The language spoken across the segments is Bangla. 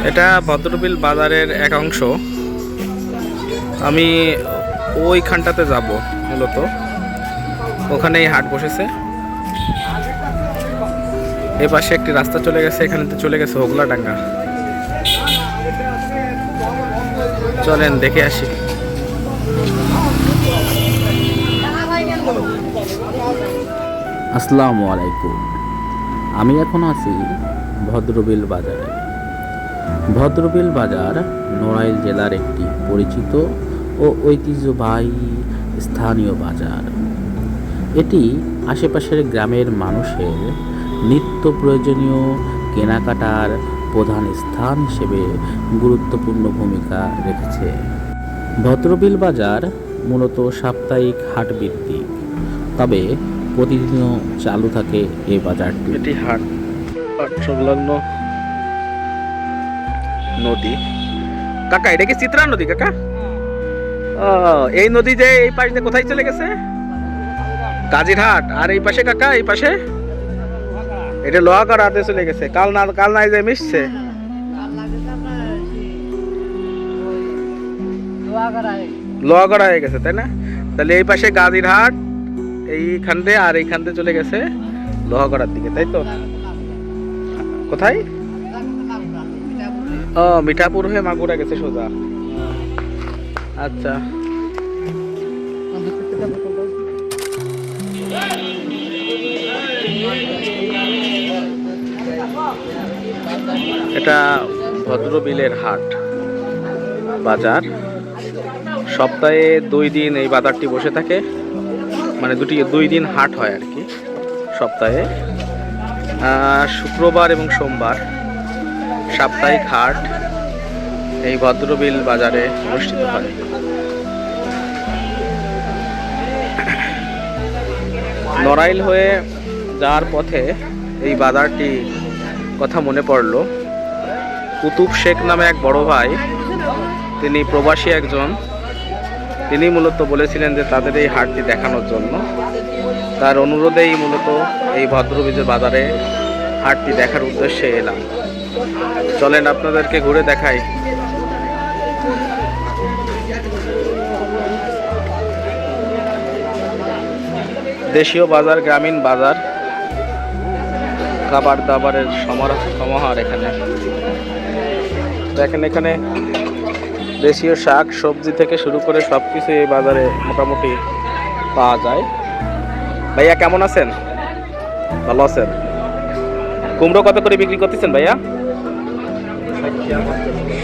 এটা ভদ্রবিল বাজারের এক অংশ। আমি ওইখানটাতে যাব, মূলত ওখানেই হাট বসেছে। এ পাশে একটি রাস্তা চলে গেছে, এখানে চলে গেছে হোগলাডাঙ্গা। চলেন দেখে আসি। আসসালামু আলাইকুম। আমি এখন আছি ভদ্রবিল বাজারে। ভদ্রবিল বাজার নড়াইল জেলার একটি পরিচিত ও ঐতিহ্যবাহী স্থানীয় বাজার। এটি আশেপাশের গ্রামের মানুষের নিত্য প্রয়োজনীয় কেনাকাটার প্রধান স্থান হিসেবে গুরুত্বপূর্ণ ভূমিকা রেখেছে। ভদ্রবিল বাজার মূলত সাপ্তাহিক হাট ভিত্তিক, তবে প্রতিদিনও চালু থাকে এই বাজারটি। এটি হাট সংলগ্ন নদী। কাকা, এটা কি চিত্রা নদী কাকা? এই নদী যে এই পাশ দিয়ে কোথায় চলে গেছে? কাজিরহাট। আর এই পাশে কাকা, এই পাশে এটা লোহাগড়াতে চলে গেছে। কাল নাই যে মিশছে। লোহাগড়া হয়ে গেছে, তাই না? তাহলে এই পাশে গাজীরহাট, এইখান দিয়ে আর এইখান দিয়ে চলে গেছে লোহাগড়ার দিকে, তাই তো? কোথায়? ও, মিঠাপুর হয়ে মাগুরা গেছে সোজা। আচ্ছা, এটা ভদ্রবিলের হাট বাজার। সপ্তাহে 2 দিন এই বাজারটি বসে থাকে, মানে 2 দিন হাট হয় আর কি সপ্তাহে। শুক্রবার এবং সোমবার সাপ্তাহিক হাট এই ভদ্রবিল বাজারে অনুষ্ঠিত হয়। নড়াইল হয়ে যাওয়ার পথে এই বাজারটি কথা মনে পড়ল। কুতুব শেখ নামে এক বড় ভাই, তিনি প্রবাসী একজন, তিনি মূলত বলেছিলেন যে তাদের এই হাটটি দেখানোর জন্য। তার অনুরোধেই মূলত এই ভদ্রবিল বাজারে হাটটি দেখার উদ্দেশ্যে এলাম। চলেন আপনাদেরকে ঘুরে দেখাই। দেশীয় বাজার, গ্রামীণ বাজার, খাবার দাবারের সমাহার এখানে। দেখেন, এখানে দেশীয় শাক সবজি থেকে শুরু করে সবকিছু এই বাজারে মোটামুটি পাওয়া যায়। ভাইয়া কেমন আছেন? ভালো আছেন? কুমড়ো কত করে বিক্রি করতেছেন ভাইয়া?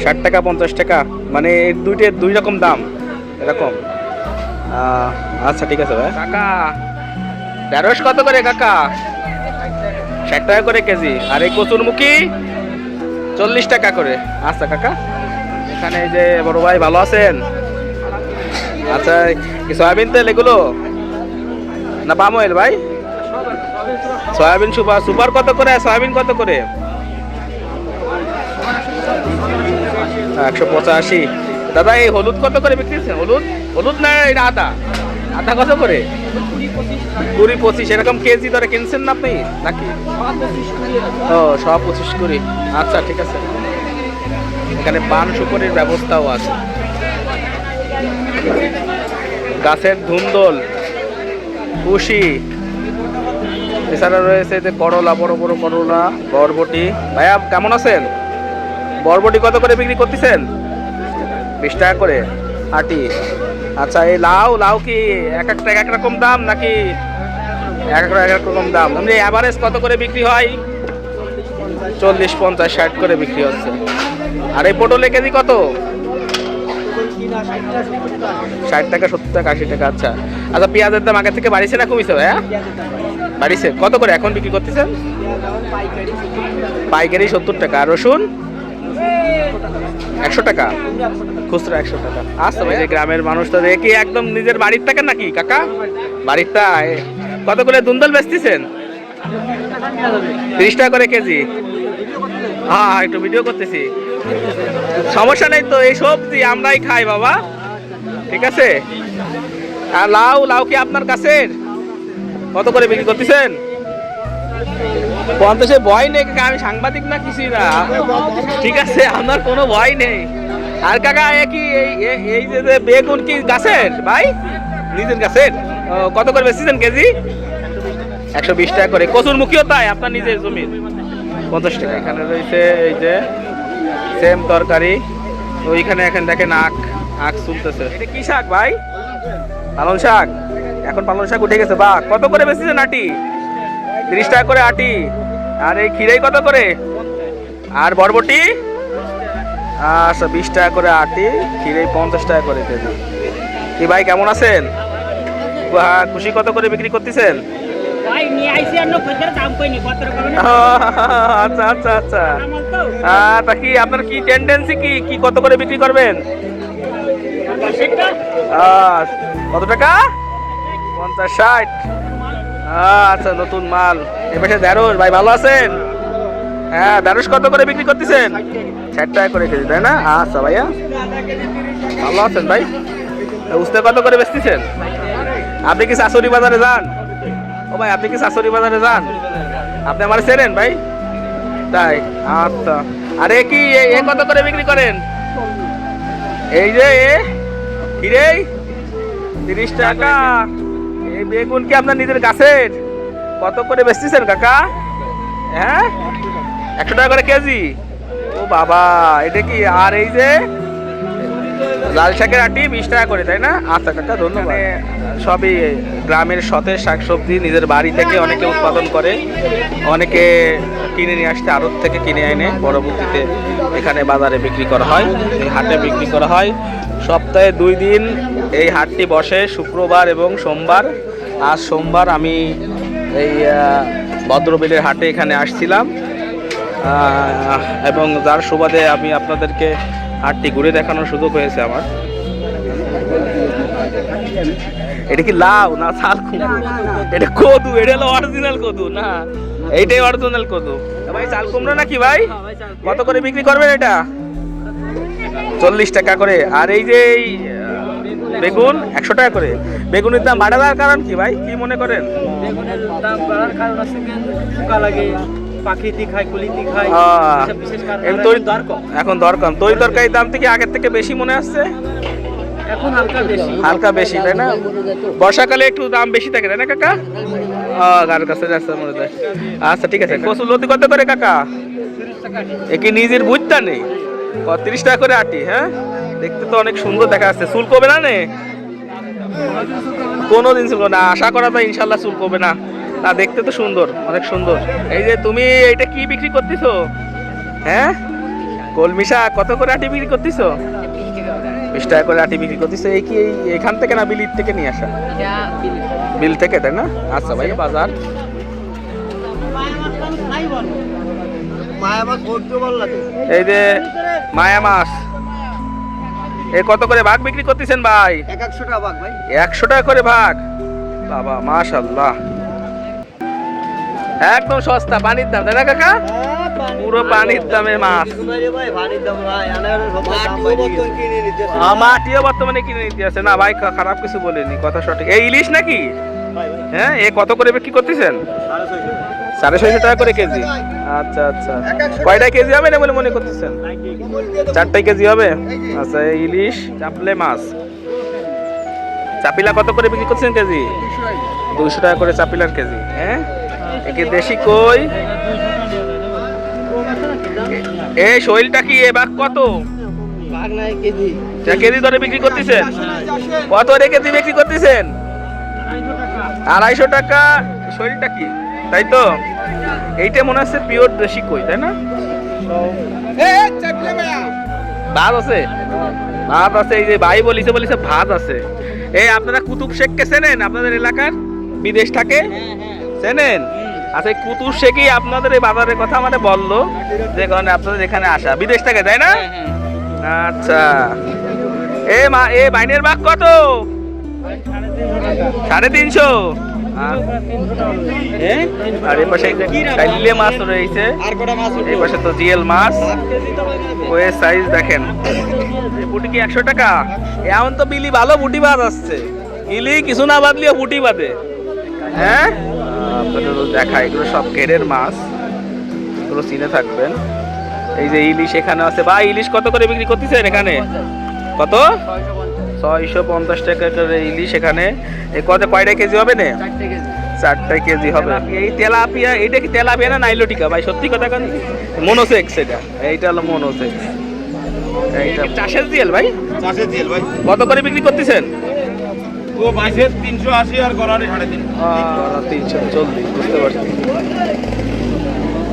60 টাকা 50 টাকা, মানে দুই রকম দাম এরকম? আচ্ছা ঠিক আছে ভাই। কাকা, ঢেঁড়স কত করে কাকা? 60 টাকা করে কেজি। আর এই কচুরমুখী 40 টাকা করে। আচ্ছা কাকা, এখানে এই যে বড় ভাই, ভালো আছেন? আচ্ছা, কি সয়াবিন তেল এগুলো না পাম অয়েল ভাই? সয়াবিন সুপার কত করে? সয়াবিন কত করে? 185। দাদা, এই হলুদ কত করে বিক্রি হচ্ছে? হলুদ না এটা আদা কত করে? 20-25 এরকম কেজি ধরে কিনছেন না আপনি নাকি? ও, 125 করে। আচ্ছা ঠিক আছে। এখানে পান সুপারির ব্যবস্থাও আছে। গাছের ধুন্দল, কুশি, এছাড়া রয়েছে যে করলা, বড় বড় করলা, বরবটি। ভাইয়া কেমন আছেন? বরবটি কত করে বিক্রি করতেছেন? 20 টাকা করে আটি। আচ্ছা, এই লাউ কি এক রকম দাম নাকি এক রকম দাম? এমনি অ্যাভারেজ কত করে বিক্রি হয়? 40, 50, 60 করে বিক্রি হচ্ছে। আর এই পটলের কেজি কত? 60 টাকা, 70 টাকা, 80 টাকা। আচ্ছা আচ্ছা, পেঁয়াজের দাম আগে থেকে বাড়িছে না কমিছে ভাইয়া? বাড়িছে। কত করে এখন বিক্রি করতেছেন? পাইকারি 70 টাকা। আর রসুন 100 টাকা, খুচরা 100 টাকা। আচ্ছা ভাই, যে গ্রামের মানুষ তো দেখি একদম নিজের বাড়ির টাকা নাকি কাকা? বাড়িরটা। কত করে দুন্দল বেচতেছেন? 30 টাকা করে কেজি। হ্যাঁ, একটু ভিডিও করতেছি, সমস্যা নেই তো। এই সবজি আমরাই খাই বাবা, ঠিক আছে? আর লাউ কি আপনার কাছের? কত করে বিক্রি করতেছেন? 50-এ ভয় নেই কাকা, আমি সাংবাদিক না কিছুই না, ঠিক আছে আপনার কোনো ভয় নেই। আর কাকা কি এই যে বেগুন কি গাছের ভাই, নিজের গাছের? কত করে বেচছেন কেজি? 120 টাকা করে। কচুর মুখিও তাই আপনার নিজের জমির? 50 টাকা। এখানে রয়েছে এই যে সেম তরকারি, ওইখানে এখন দেখেন আখ চলতেছে। এটা কি শাক ভাই? পালং শাক। এখন পালং শাক উঠে গেছে। বাহ, কত করে বেচছেন আটি? 30 টাকা করে আটি। আর এই খিরাই কত করে? আর বরবটি? আচ্ছা 20 টাকা করে আটি, খিরাই 50 টাকা করে কেজি। কি ভাই কেমন আছেন? খুশি কত করে বিক্রি করতেছেন? আচ্ছা আচ্ছা আচ্ছা। তা কি আপনার কি টেন্ডেন্সি কি কত করে বিক্রি করবেন? কত টাকা? 50-60। আচ্ছা নতুন মাল। এপাশে ঢেঁড়স ভাই, ভালো আছেন? হ্যাঁ, ঢেঁড়স কত করে বিক্রি করতেছেন? 60 টাকা করে কেজি, তাই না? আচ্ছা ভাইয়া, ভালো আছেন ভাই? উস্তে কত করে বেচতেছেন? আপনি কি শাশুড়ি বাজারে যান? ও ভাই, আপনি কি শাশুড়ি বাজারে যান? আপনি আমার চেনেন ভাই? তাই, আচ্ছা। আরে কি এ কত করে বিক্রি করেন? এই যে হিরে 30 টাকা। এই বেগুন কি আপনার নিজের গাছের? কত করে বেচতেছেন কাকা? হ্যাঁ, 100 টাকা করে কেজি। ও বাবা, এটা কি? আর এই যে লাল শাকের আটি 20 টাকা করে, তাই না? আচ্ছা কাকা, ধন্যবাদ। সবই গ্রামের সতেজ শাকসবজি নিজের বাড়ি থেকে অনেকে উৎপাদন করে, অনেকে কিনে নিয়ে আসতে আড়ত থেকে কিনে এনে পরবর্তীতে এখানে বাজারে বিক্রি করা হয়, এই হাটে বিক্রি করা হয়। সপ্তাহে 2 দিন এই হাটটি বসে, শুক্রবার এবং সোমবার। আজ সোমবার আমি এই ভদ্রবিলের হাটে এখানে আসছিলাম, এবং যার সুবাদে আমি আপনাদেরকে হাটটি ঘুরে দেখানোর সুযোগ হয়েছে আমার। এটা কি লাউ না শাল কুমড়ো? এটা কদু, এটা হলো অরিজিনাল কদু না? এইটাই অরিজিনাল কদু ভাই। চাল কুমড়ো নাকি ভাই? কত করে বিক্রি করবেন এটা? 40 টাকা করে। আর এই যে বেগুন 100 টাকা করে। বেগুনের দাম বাড়ার কারণ কি ভাই, কি মনে করেন? বেগুনের দাম বাড়ার কারণ আছে পোকা লাগে, পাখিতে খায়, কুলিতে খায়, বিশেষ কারণ এখন দর কম। তরি তরকারির দাম থেকে আগের থেকে বেশি মনে আসছে? এখন হালকা বেশি, তাই না? বর্ষাকালে একটু দাম বেশি থাকে, তাই না কাকা? গাড়ির কাছে যাচ্ছে মনে হয়। আচ্ছা ঠিক আছে। কচুর লতি কত করে কাকা? কি নিজের বুঝতা নেই? 30 টাকা করে আটি। হ্যাঁ, দেখতে তো অনেক সুন্দর দেখা যাচ্ছে। চুল কবে না? কোনোদিন চুল না, আশা করা যায় ইনশাল্লাহ চুল কবে না। না, দেখতে তো সুন্দর, অনেক সুন্দর। এই যে তুমি এটা কি বিক্রি করতেছো? হ্যাঁ, কলমি শাক কত করে আটি বিক্রি করতেছো? 20 টাকা করে আটি বিক্রি করতেছো। এই কি এখান থেকে না বিলির থেকে নিয়ে আসা? বিল থেকে, তাই না? আচ্ছা ভাই, বাজার এই যে মায়া মাছ, এই কত করে ভাগ বিক্রি করতেছেন ভাই? 100 টাকা ভাগ ভাই। 100 টাকা করে ভাগ। বাবা মাশাআল্লাহ, একদম সস্তা, পানির দাম, তাই না কাকা? পুরো পানির দামে মাছ। মাটিও বর্তমানে কিনে নিতে আছে না ভাই, খারাপ কিছু বলেনি, কথা সঠিক। এই ইলিশ নাকি? হ্যাঁ, এ কত করে বিক্রি করতেছেন? 650 টাকা করে কেজি। আচ্ছা আচ্ছা, কয়টাই কেজি হবে না বলে মনে করতেছেন? 4টাই কেজি হবে। আচ্ছা, ইলিশ চাপলে মাছ। চাপিলা কত করে বিক্রি করছেন কেজি? 200 টাকা করে চাপিলার কেজি। হ্যাঁ, একে দেশি কই। এই শৈলটা কি এবার কত? কেজি ধরে বিক্রি করতেছেন? কত রে কেজি বিক্রি করতেছেন? 250 টাকা শৈলটা কি, তাই তো? এইটা মনে হচ্ছে পিওর দেশি কই, তাই না? ভাত আছে, ভাত আছে। এই যে ভাই বলিছে ভাত আছে। এই আপনারা কুতুব শেখকে চেনেন? আপনাদের এলাকার বিদেশ থাকে, চেনেন? আচ্ছা, কুতুব শেখই আপনাদের এই বাজারের কথা মানে বললো, যে কারণে আপনাদের এখানে আসা। বিদেশ থেকে, তাই না? আচ্ছা, এ বাইনের বাঘ কত? 350। আর এই পাশে কাইলে মাছ রয়েছে, এই পাশে তো জিএল মাছ। ওই সাইজ দেখেন। বুটি কি 100 টাকা? এমন তো বিলি ভালো বুটি বাদ আসছে, ইলি কিছু না বাদলিও বুটি বাদে। হ্যাঁ, আপনাদের দেখা, এগুলো সব ঘেরের মাছ। পুরো চিনে থাকবেন। এই যে ইলিশ এখানে আছে ভাই, ইলিশ কত করে বিক্রি করতেছেন এখানে? কত? 650 টাকা করে ইলিশ এখানে। এই কয়টা কেজি হবে না? 4টা কেজি হবে। এই তেলাপিয়া, এটা কি তেলাপিয়া না নাইলোটিকা ভাই? সত্যি কথা কেন? মনোসেক্স এটা, এইটা হলো মনোসেক্স। এইটা চাষের জিয়াল ভাই? চাষের জিয়াল ভাই। কত করে বিক্রি করতেছেন? ও বাইশের 380 আর গড়ারে 350। 340, বুঝতে পারছি।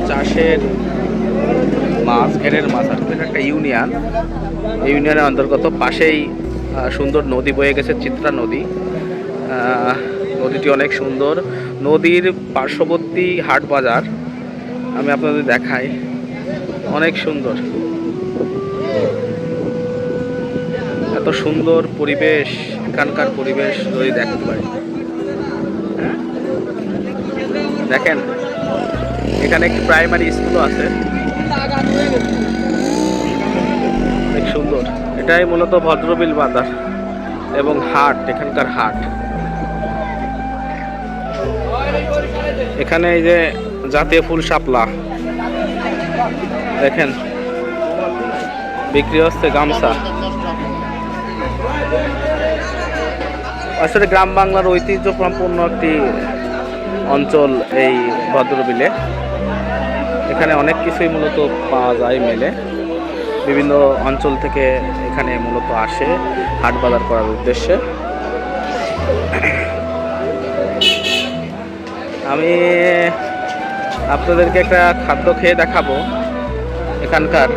চাষের মাছ, ঘেরের মাছ। আর এটা একটা ইউনিয়ন, এই ইউনিয়নের অন্তর্গত। পাশেই সুন্দর নদী বয়ে গেছে, চিত্রা নদী। নদীটি অনেক সুন্দর। নদীর পার্শ্ববর্তী হাট বাজার আমি আপনাদের দেখাই, অনেক সুন্দর। এত সুন্দর পরিবেশ, এখানকার পরিবেশ যদি দেখতে পারি। দেখেন এখানে একটি প্রাইমারি স্কুলও আছে, অনেক সুন্দর। এটাই মূলত ভদ্রবিল বাজার এবং হাট, এখানকার হাট। এখানে এই যে জাতীয় ফুল শাপলা দেখেন বিক্রি হচ্ছে, গামছা। আসলে গ্রাম বাংলার ঐতিহ্যসম্পন্ন একটি অঞ্চল এই ভদ্রবিলে। এখানে অনেক কিছুই মূলত পাওয়া যায়, মেলে। বিভিন্ন অঞ্চল থেকে এখানে মূলত আসে হাট বাজার করার উদ্দেশ্যে। আমি আপনাদেরকে একটা খাদ্য খেয়ে দেখাবো এখানকার,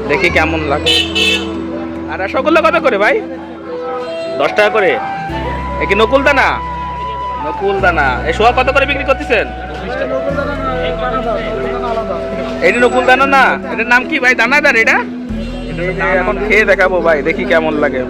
দেখি কেমন লাগে। আর রসগোল্লা কত করে ভাই? 10 টাকা করে। এ কি নকুল দানা? নকুল দানা। এই সোয়া কত করে বিক্রি করতেছেন? এটা নকুল দানা না, এটার নাম কি ভাই? দানাদার এটা? এখন খেয়ে দেখাবো ভাই, দেখি কেমন লাগে।